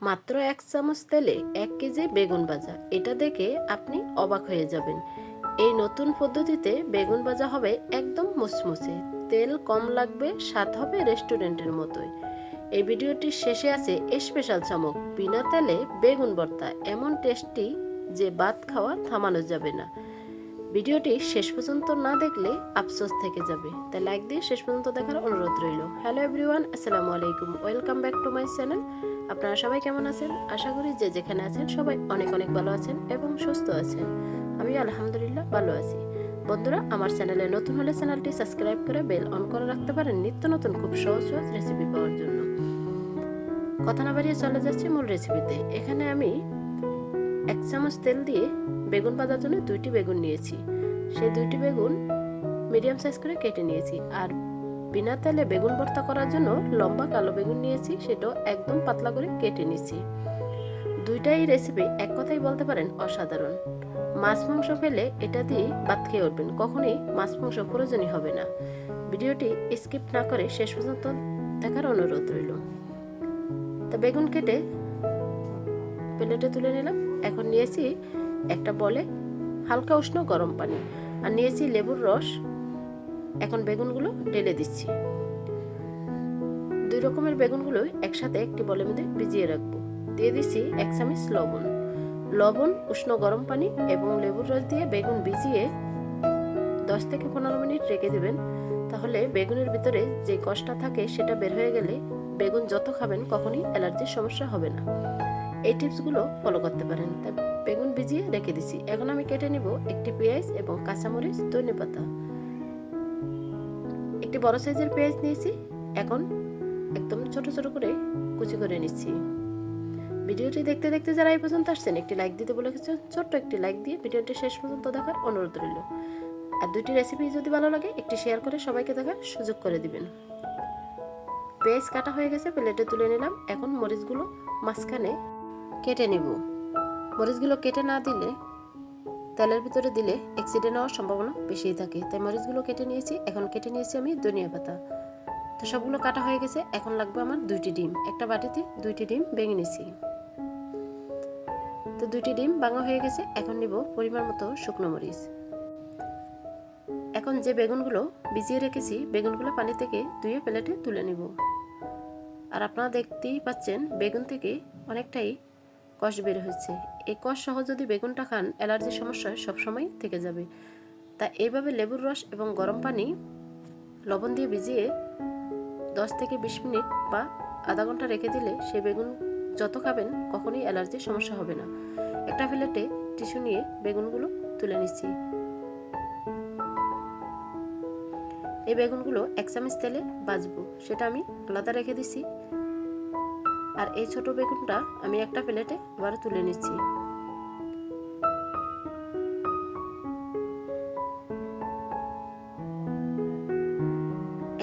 মাত্র 1 চামচ তেলে 1 কেজি বেগুন ভাজা, এটা দেখে আপনি অবাক হয়ে যাবেন। এই নতুন পদ্ধতিতে বেগুন ভাজা হবে একদম মুচমুচে, তেল কম লাগবে, স্বাদ হবে রেস্টুরেন্টের মতোই। এই ভিডিওটির শেষে আছে স্পেশাল চমক, বিনা তেলে বেগুন ভর্তা এমন টেস্টি যে ভাত খাওয়া থামানো যাবে না। ভিডিওটি শেষ পর্যন্ত না দেখলে আফসোস থেকে যাবে, তাই লাইক দিয়ে শেষ পর্যন্ত দেখার অনুরোধ রইল। হ্যালো এভরিওয়ান, আসসালামু আলাইকুম, welcome back to my channel. আপনারা সবাই কেমন আছেন? আশা করি যে যেখানে আছেন সবাই অনেক অনেক ভালো আছেন এবং সুস্থ আছেন। আমি আলহামদুলিল্লাহ ভালো আছি। বন্ধুরা, আমার চ্যানেলে নতুন হলে চ্যানেলটি সাবস্ক্রাইব করে বেল অন করে রাখতে পারেন নিত্য নতুন খুব সহজ সহজ রেসিপি পাওয়ার জন্য। কথা না বাড়িয়ে চলে যাচ্ছি মূল রেসিপিতে। এখানে আমি 1 চামচ তেল দিয়ে বেগুন ভাজার জন্য 2টি বেগুন নিয়েছি। সেই 2টি বেগুন মিডিয়াম সাইজ করে কেটে নিয়েছি। আর বিনা তেলে বেগুন ভর্তা করার জন্য লম্বা কালো বেগুন নিয়েছি, সেটাও একদম পাতলা করে কেটে নিয়েছি। দুইটাই রেসিপি এক কথাই বলতে পারেন অসাধারণ। মাছ মাংস পেলে এটা দিয়ে ভাত খেয়ে উঠবেন, কখনোই মাছ মাংস প্রয়োজনই হবে না। ভিডিওটি স্কিপ না করে শেষ পর্যন্ত দেখার অনুরোধ রইল। তা বেগুন কেটে প্লেটে তুলে নিলাম। এখন নিয়েছি একটা বলে হালকা উষ্ণ গরম পানি, আর নিয়েছি লেবুর রস। এখন বেগুনগুলো ঢেলে দিচ্ছি। 2 রকমের বেগুনগুলো একসাথে একটি বলের মধ্যে ভিজিয়ে রাখবো। দিয়ে দিচ্ছি 1 চামচ লবণ। লবণ, উষ্ণ গরম পানি এবং লেবুর রস দিয়ে বেগুন ভিজিয়ে 10 থেকে 15 মিনিট রেখে দিবেন। তাহলে বেগুনের ভিতরে যে কষটা থাকে সেটা বের হয়ে গেলে বেগুন যত খাবেন কখনোই অ্যালার্জির সমস্যা হবে না। এই টিপসগুলো ফলো করতে পারেন। তাই বেগুন ভিজিয়ে রেখে দিচ্ছি। এখন আমি কেটে নিব একটি পেঁয়াজ এবং কাঁচামরিচ, ধনেপাতা। একটি বড় সাইজের পেঁয়াজ নিয়েছি, এখন একদম ছোট ছোট করে কুচি করে নিচ্ছি। ভিডিওটি দেখতে দেখতে যারা এই পর্যন্ত আসছেন একটি লাইক দিতে বলে গেছে, ছোট্ট একটি লাইক দিয়ে ভিডিওটি শেষ পর্যন্ত দেখার অনুরোধ রইল। আর 2টি রেসিপি যদি ভালো লাগে একটি শেয়ার করে সবাইকে দেখার সুযোগ করে দিবেন। পেঁয়াজ কাটা হয়ে গেছে, প্লেটে তুলে নিলাম। এখন মরিচগুলো মাঝখানে কেটে নিব। মরিচগুলো কেটে না দিলে তেলের ভিতরে দিলে অ্যাক্সিডেন্ট হওয়ার সম্ভাবনা বেশিই থাকে, তাই মরিচগুলো কেটে নিয়েছি। এখন কেটে নিয়েছি আমি ধনিয়া পাতা। তো সবগুলো কাটা হয়ে গেছে। এখন লাগবে আমার 2টি ডিম। একটা বাটিতে 2টি ডিম ভেঙে নিয়েছি। তো 2টি ডিম ভাঙা হয়ে গেছে। এখন নিব পরিমাণ মতো শুকনো মরিচ। এখন যে বেগুনগুলো ভিজিয়ে রেখেছি বেগুনগুলো পানি থেকে ধুয়ে প্লেটে তুলে নিব। আর আপনারা দেখতেই পাচ্ছেন বেগুন থেকে অনেকটাই কষ বের হচ্ছে। এই কষ সহ যদি বেগুনটা খান অ্যালার্জির সমস্যা সবসময় থেকে যাবে। তা এইভাবে লেবুর রস এবং গরম পানি লবণ দিয়ে ভিজিয়ে 10 থেকে 20 মিনিট বা আধা ঘন্টা রেখে দিলে সেই বেগুন যত খাবেন কখনোই অ্যালার্জির সমস্যা হবে না। একটা প্লেটে টিস্যু নিয়ে বেগুনগুলো তুলে নিচ্ছি। এই বেগুনগুলো 1 চামচ তেলে ভাজবো, সেটা আমি আলাদা রেখে দিচ্ছি। আর এই ছোট বেগুনটা আমি একটা প্লেটে আবার তুলে নিচ্ছি।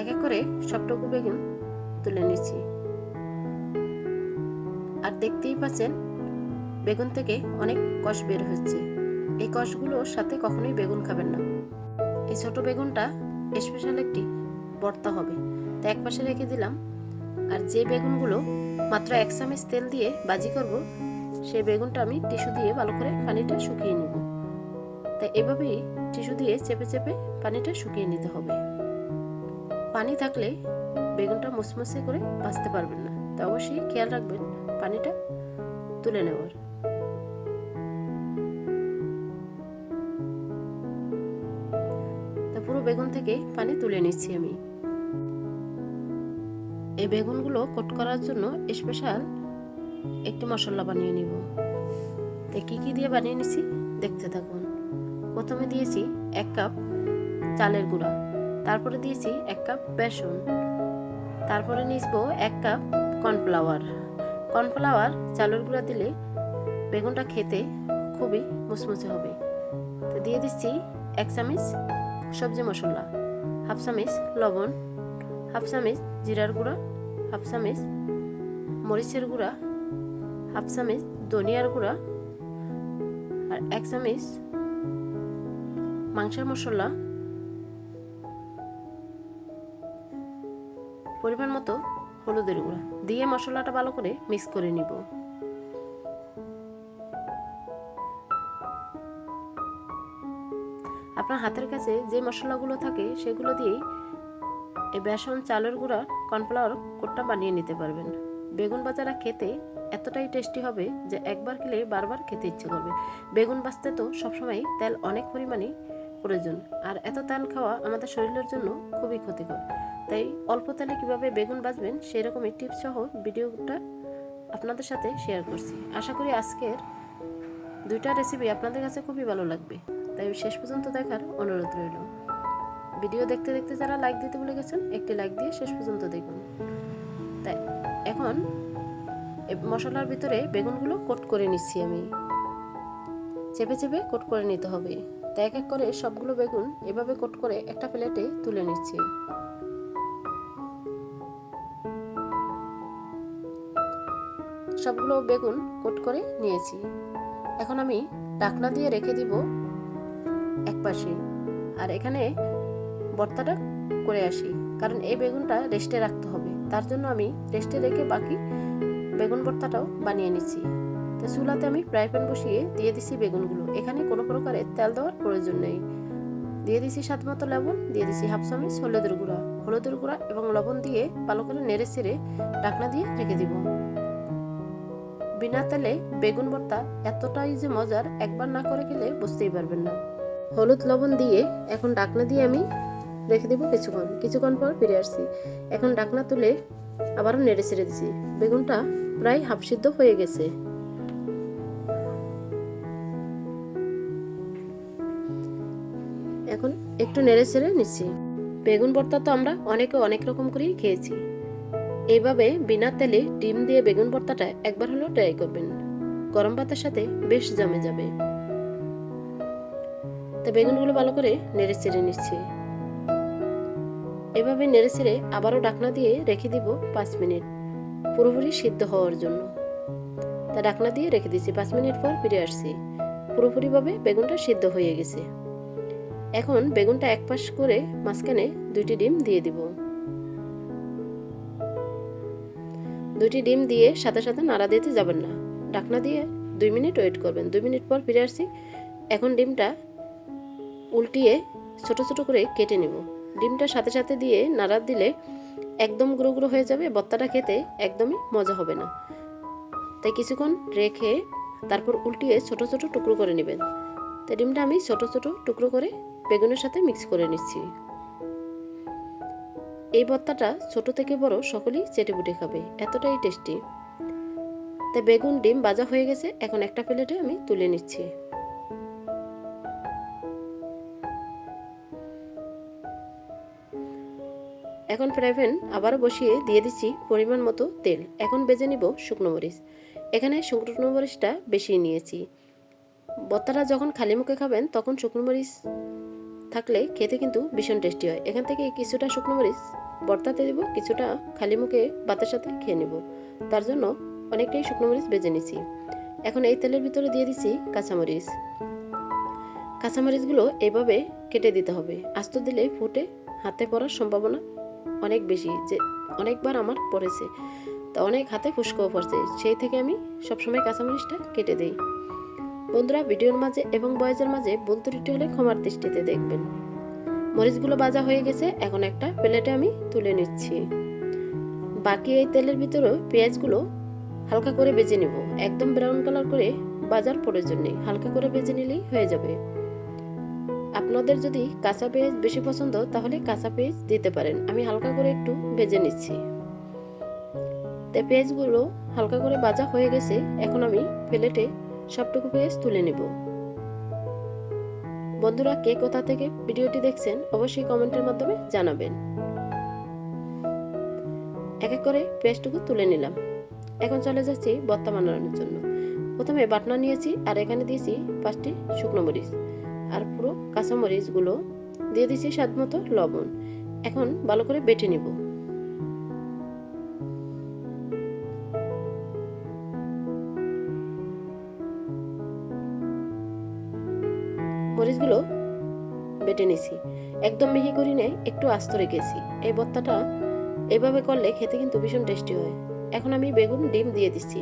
এক এক করে সবটুকু বেগুন তুলে নিচ্ছি। আর দেখতেই পাচ্ছেন বেগুন থেকে অনেক কষ বের হচ্ছে। এই কষগুলোর সাথে কখনোই বেগুন খাবেন না। এই ছোট বেগুনটা স্পেশাল একটি ভর্তা হবে, তাই এক পাশে রেখে দিলাম। আর যে বেগুনগুলো মাত্র 1 চামচ তেল দিয়ে ভাজি করব সেই বেগুনটা আমি টিস্যু দিয়ে ভালো করে পানিটা শুকিয়ে নেব। তাই এভাবেই টিস্যু দিয়ে চেপে চেপে পানিটা শুকিয়ে নিতে হবে। পানি থাকলে বেগুনটা মুচমুচে করে ভাজতে পারবেন না, তাই অবশ্যই খেয়াল রাখবেন পানিটা তুলে নেওয়ার। তা পুরো বেগুন থেকে পানি তুলে নিচ্ছি আমি। এই বেগুনগুলো কোট করার জন্য স্পেশাল একটি মশলা বানিয়ে নিব। তাই কি কি দিয়ে বানিয়ে নিছি দেখতে থাকুন। প্রথমে দিয়েছি 1 কাপ চালের গুঁড়া, তারপরে দিয়েছি 1 কাপ বেসন, তারপরে নিব 1 কাপ কর্নফ্লাওয়ার। কর্নফ্লাওয়ার চালের গুঁড়া দিলে বেগুনটা খেতে খুবই মুচমুচে হবে। তো দিয়ে দিচ্ছি 1 চামচ সবজি মশলা, হাফ চামচ লবণ, হাফ চামচ জিরার গুঁড়া, হাফ চামচ মরিচের গুঁড়া, হাফ চামচ ধনিয়ার গুঁড়া, আর 1 চামচ মাংসের মশলা, পরিমাণ মতো হলুদের গুঁড়া দিয়ে মশলাটা ভালো করে মিক্স করে নিব। আপনার হাতের কাছে যে মশলাগুলো থাকে সেগুলো দিয়েই এই বেসন, চালের গুঁড়া, কর্নফ্লাওয়ার কোটটা বানিয়ে নিতে পারবেন। বেগুন ভাজাটা খেতে এতটাই টেস্টি হবে যে একবার খেলে বারবার খেতে ইচ্ছে করবে। বেগুন ভাজতে তো সবসময় তেল অনেক পরিমাণে প্রয়োজন, আর এত তেল খাওয়া আমাদের শরীরের জন্য খুবই ক্ষতিকর। তাই অল্প তেলে কিভাবে বেগুন ভাজবেন সেই রকমই টিপস সহ ভিডিওটা আপনাদের সাথে শেয়ার করছি। আশা করি আজকের দুইটা রেসিপি আপনাদের কাছে খুবই ভালো লাগবে, তাই শেষ পর্যন্ত দেখার অনুরোধ রইল। ভিডিও দেখতে দেখতে যারা লাইক দিতে ভুলে গেছেন, একটি লাইক দিয়ে শেষ পর্যন্ত দেখুন। তাই এখন মশলার ভিতরে বেগুনগুলো কোট করে নিচ্ছি আমি। চেপে চেপে কোট করে নিতে হবে। তাই এক এক করে সবগুলো বেগুন এভাবে কোট করে একটা প্লেটে তুলে নিচ্ছি। সবগুলো বেগুন কোট করে নিয়েছি। এখন আমি ঢাকনা দিয়ে রেখে দিব এক পাশে, আর এখানে ভর্তাটা করে আসি, কারণ এই বেগুনটা রেস্টে রাখতে হবে। তার জন্য আমি রেস্টে রেখে বাকি বেগুন ভর্তাটাও বানিয়ে নিচ্ছি। তো চুলাতে আমি ফ্রাই প্যান বসিয়ে দিয়ে দিচ্ছি বেগুনগুলো। এখানে কোনো প্রকারের তেল দেওয়ার প্রয়োজন নেই। দিয়ে দিচ্ছি স্বাদ মতো লবণ, দিয়ে দিচ্ছি হাফ চামচ হলুদের গুঁড়া এবং লবণ দিয়ে ভালো করে নেড়ে চেড়ে ঢাকনা দিয়ে রেখে দিব। বিনা তেলে বেগুন ভর্তা এতটাই যে মজার, একবার না করে খেলে বুঝতেই পারবেন না। হলুদ লবণ দিয়ে এখন ঢাকনা দিয়ে আমি রেখে দিব কিছুক্ষণ পর ফিরে আসছি। এখন ঢাকনা তুলে আবারও নেড়ে ছেড়ে দিচ্ছি। বেগুনটা প্রায় হাফ সিদ্ধ হয়ে গেছে। এখন একটু নেড়ে ছেড়ে নিচ্ছি। বেগুন ভর্তা তো আমরা অনেকে অনেক রকম করেই খেয়েছি। এইভাবে বিনা তেলে ডিম দিয়ে বেগুন ভর্তাটা একবার হলেও ট্রাই করবেন। গরম ভাতের সাথে বেশ জমে যাবে। তো বেগুনগুলো ভালো করে নেড়ে চেড়ে নিচ্ছি। এভাবে নেড়ে চেড়ে আবারও ঢাকনা দিয়ে রেখে দিব 5 মিনিট পুরোপুরি সিদ্ধ হওয়ার জন্য। তা ঢাকনা দিয়ে রেখে দিচ্ছি। 5 মিনিট পর ফিরে আসছি। পুরোপুরিভাবে বেগুনটা সিদ্ধ হয়ে গেছে। এখন বেগুনটা এক পাশ করে মাঝখানে 2টি ডিম দিয়ে দিব। 2টি ডিম দিয়ে সাথে সাথে নাড়া দিতে যাবেন না। ঢাকনা দিয়ে 2 মিনিট ওয়েট করবেন। 2 মিনিট পর ফিরে আসছি। এখন ডিমটা উল্টিয়ে ছোট ছোট করে কেটে নিব। ডিমটা সাথে সাথে দিয়ে নাড়া দিলে একদম গুঁড়ো গুঁড়ো হয়ে যাবে। ভর্তাটা খেতে একদমই মজা হবে না। তাই কিছুক্ষণ রেখে তারপর উল্টিয়ে ছোট ছোট টুকরো করে নেবেন। তাই ডিমটা আমি ছোট ছোট টুকরো করে বেগুনের সাথে মিক্স করে নিচ্ছি। এই ভর্তাটা ছোট থেকে বড় সকলেই চেটেপুটে খাবে, এতটাই টেস্টি। তাই বেগুন ডিম ভাজা হয়ে গেছে। এখন একটা প্লেটে আমি তুলে নিচ্ছি। এখন ফ্রাই প্যান আবারও বসিয়ে দিয়ে দিচ্ছি পরিমাণ মতো তেল। এখন ভেজে নিব শুকনো মরিচ। এখানে শুকনো মরিচটা বেশি নিয়েছি। ভর্তাটা যখন খালি মুখে খাবেন তখন শুকনো মরিচ থাকলে খেতে কিন্তু ভীষণ টেস্টি হয়। এখান থেকে কিছুটা শুকনো মরিচ ভর্তাতে দিব, কিছুটা খালি মুখে ভাতের সাথে খেয়ে নেব। তার জন্য অনেকটাই শুকনো মরিচ ভেজে নিচ্ছি। এখন এই তেলের ভিতরে দিয়ে দিচ্ছি কাঁচামরিচ। কাঁচামরিচগুলো এভাবে কেটে দিতে হবে। আস্ত দিলে ফুটে হাতে পড়ার সম্ভাবনা অনেক বেশি, যে অনেকবার আমার পড়েছে, তো অনেক হাতে ফুসকাও পড়ছে। সেই থেকে আমি সবসময় কাঁচামরিচটা কেটে দিই। বন্ধুরা, ভিডিওর মাঝে এবং বয়েজের মাঝে ভুল ত্রুটি হলে ক্ষমার দৃষ্টিতে দেখবেন। মরিচগুলো ভাজা হয়ে গেছে। এখন একটা প্লেটে আমি তুলে নিচ্ছি। বাকি এই তেলের ভিতরে পেঁয়াজগুলো হালকা করে ভেজে নিব। একদম ব্রাউন কালার করে ভাজার প্রয়োজন নেই, হালকা করে ভেজে নিলেই হয়ে যাবে। আপনাদের যদি কাঁচা পেঁয়াজ বেশি পছন্দ তাহলে কাঁচা পেঁয়াজ দিতে পারেন। আমি হালকা করে একটু ভেজে নিচ্ছি। তাই পেঁয়াজগুলো হালকা করে ভাজা হয়ে গেছে। এখন আমি প্লেটে সবটুকু পেঁয়াজ তুলে নেব। বন্ধুরা, কে কোথা থেকে ভিডিওটি দেখছেন অবশ্যই কমেন্টের মাধ্যমে জানাবেন। এক এক করে পেঁয়াজটুকু তুলে নিলাম। এখন চলে যাচ্ছি ভর্তা বানানোর জন্য। প্রথমে বাটনা নিয়েছি, আর এখানে দিয়েছি 5টি শুকনো মরিচ, আর পুরো কাঁচামরিচগুলো দিয়ে দিচ্ছি স্বাদ মতো লবণ। এখন ভালো করে বেটে নিব। মরিচগুলো বেটে নিছি। একদম মিহি করি নেই, একটু আস্ত রেখেছি। এই ভর্তাটা এভাবে করলে খেতে কিন্তু ভীষণ টেস্টি হয়। এখন আমি বেগুন ডিম দিয়ে দিচ্ছি।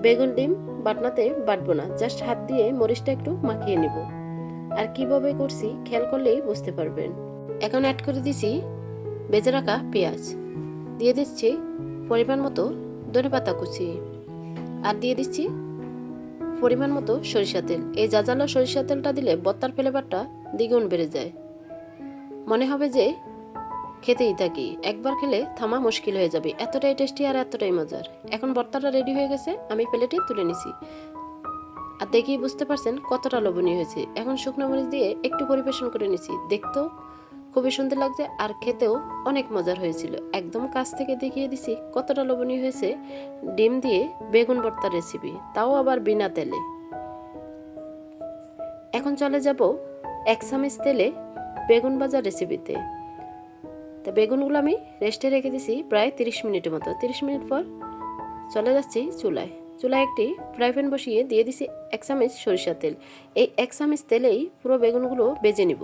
বেগুন ডিম বাটনাতে বাটবো না, জাস্ট হাত দিয়ে মরিচটা একটু মাখিয়ে নিব। আর কিভাবে করছি খেয়াল করলেই বুঝতে পারবেন। এখন অ্যাড করে দিছি ভেজে রাখা পেঁয়াজ, দিয়ে দিচ্ছি পরিমাণ মতো ধনেপাতা কুচি, আর দিয়ে দিচ্ছি পরিমাণ মতো সরিষা তেল। এই জাজালো সরিষা তেলটা দিলে ভর্তার ফ্লেভারটা দ্বিগুণ বেড়ে যায়, মনে হবে যে খেতেই থাকি, একবার খেলে থামা মুশকিল হয়ে যাবে, এতটাই টেস্টি আর এতটাই মজার। এখন ভর্তাটা রেডি হয়ে গেছে, আমি প্লেটে তুলে নিছি। আর দেখেই বুঝতে পারছেন কতটা লোভনীয় হয়েছে। এখন শুকনো মরিচ দিয়ে একটু পরিবেশন করে নিছি, দেখতেও খুবই সুন্দর লাগছে আর খেতেও অনেক মজার হয়েছিল। একদম কাছ থেকে দেখিয়ে দিছি কতটা লোভনীয় হয়েছে ডিম দিয়ে বেগুন ভর্তার রেসিপি, তাও আবার বিনা তেলে। এখন চলে যাব 1 চামচ তেলে বেগুন ভাজা রেসিপিতে। তো বেগুনগুলো আমি রেস্টে রেখে দিছি প্রায় 30 মিনিটের মতো। 30 মিনিট পর চলে যাচ্ছি চুলায়। চুলায় একটি ফ্রাই প্যান বসিয়ে দিয়ে দিছি 1 চামচ সরিষার তেল। এই 1 চামচ তেলেই পুরো বেগুনগুলো ভেজে নিব,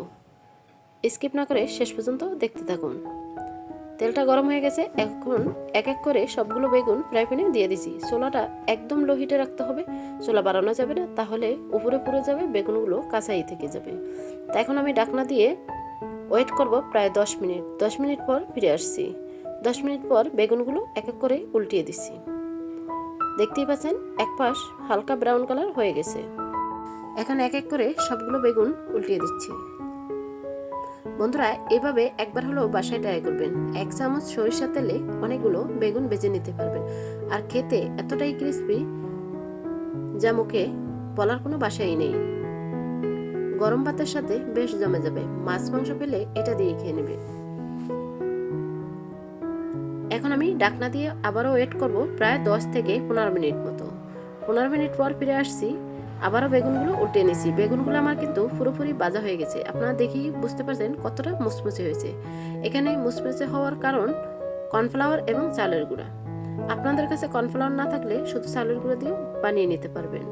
স্কিপ না করে শেষ পর্যন্ত দেখতে থাকুন। তেলটা গরম হয়ে গেছে, এখন এক এক করে সবগুলো বেগুন ফ্রাই প্যানে দিয়ে দিছি। চুলাটা একদম লো হিটে রাখতে হবে, চুলা বাড়ানো যাবে না, তাহলে উপরে পুড়ে যাবে, বেগুনগুলো কাঁচাই থেকে যাবে। তা এখন আমি ঢাকনা দিয়ে ওয়েট করব প্রায় 10 মিনিট। 10 মিনিট পর ফিরে আসছি। 10 মিনিট পর বেগুনগুলো এক এক করে উল্টিয়ে দিচ্ছি। দেখতেই পাচ্ছেন এক পাশ হালকা ব্রাউন কালার হয়ে গেছে। এখন এক এক করে সবগুলো বেগুন উল্টিয়ে দিচ্ছি। বন্ধুরা, এভাবে একবার হলেও বাসায় ট্রাই করবেন। 1 চামচ সরিষার তেলে অনেকগুলো বেগুন ভেজে নিতে পারবেন, আর খেতে এতটাই ক্রিস্পি যা মুখে বলার কোনো ভাষাই নেই। গরম ভাতের সাথে বেশ জমে যাবে, মাছ মাংস পেলে এটা দিয়ে খেয়ে নেবে। এখন আমি ঢাকনা দিয়ে আবারও ওয়েট করব প্রায় 10 থেকে 15 মিনিট মতো। 15 মিনিট পর ফিরে আসছি, আবারও বেগুনগুলো উল্টে নিয়েছি। বেগুনগুলো আমার কিন্তু পুরোপুরি ভাজা হয়ে গেছে, আপনারা দেখেই বুঝতে পারছেন কতটা মুচমুচে হয়েছে। এখানে মুচমুচে হওয়ার কারণ কর্নফ্লাওয়ার এবং চালের গুঁড়া। আপনাদের কাছে কর্নফ্লাওয়ার না থাকলে শুধু চালের গুঁড়া দিয়েও বানিয়ে নিতে পারবেন।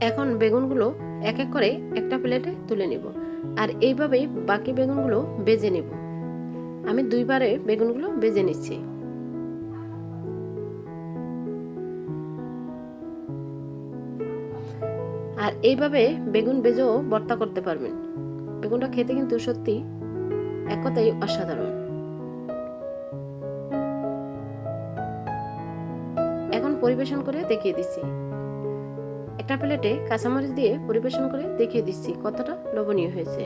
এখন বেগুনগুলো এক এক করে একটা প্লেটে তুলে নিব, আর এইভাবেই বাকি বেগুনগুলো ভেজে নিব। আমি দুইবারে বেগুনগুলো ভেজে নিচ্ছি। আর এইভাবে বেগুন ভেজেও ভর্তা করতে পারবেন। বেগুনটা খেতে কিন্তু সত্যি এক কথাই অসাধারণ। এখন পরিবেশন করে দেখিয়ে দিচ্ছি। একটা প্লেটে কাঁচামরিচ দিয়ে পরিবেশন করে দেখিয়ে দিচ্ছি কতটা লোভনীয় হয়েছে।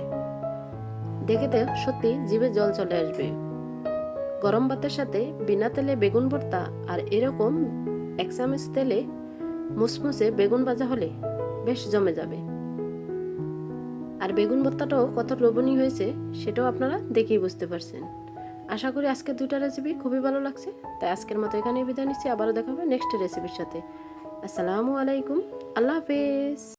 দেখে তো সত্যি জিভে জল চলে আসবে। গরম ভাতের সাথে বিনা তেলে বেগুন ভর্তা আর এরকম 1 চামচ তেলে মুসমুসে বেগুন ভাজা হলে বেশ জমে যাবে। আর বেগুন ভর্তাটাও কত লোভনীয় হয়েছে সেটাও আপনারা দেখেই বুঝতে পারছেন। আশা করি আজকের দুইটা রেসিপি খুবই ভালো লাগছে। তাই আজকের মতো এখানেই বিদায় নিচ্ছি, আবারও দেখা হবে নেক্সট রেসিপির সাথে। আসসালামু আলাইকুম, আল্লাহ হাফেজ।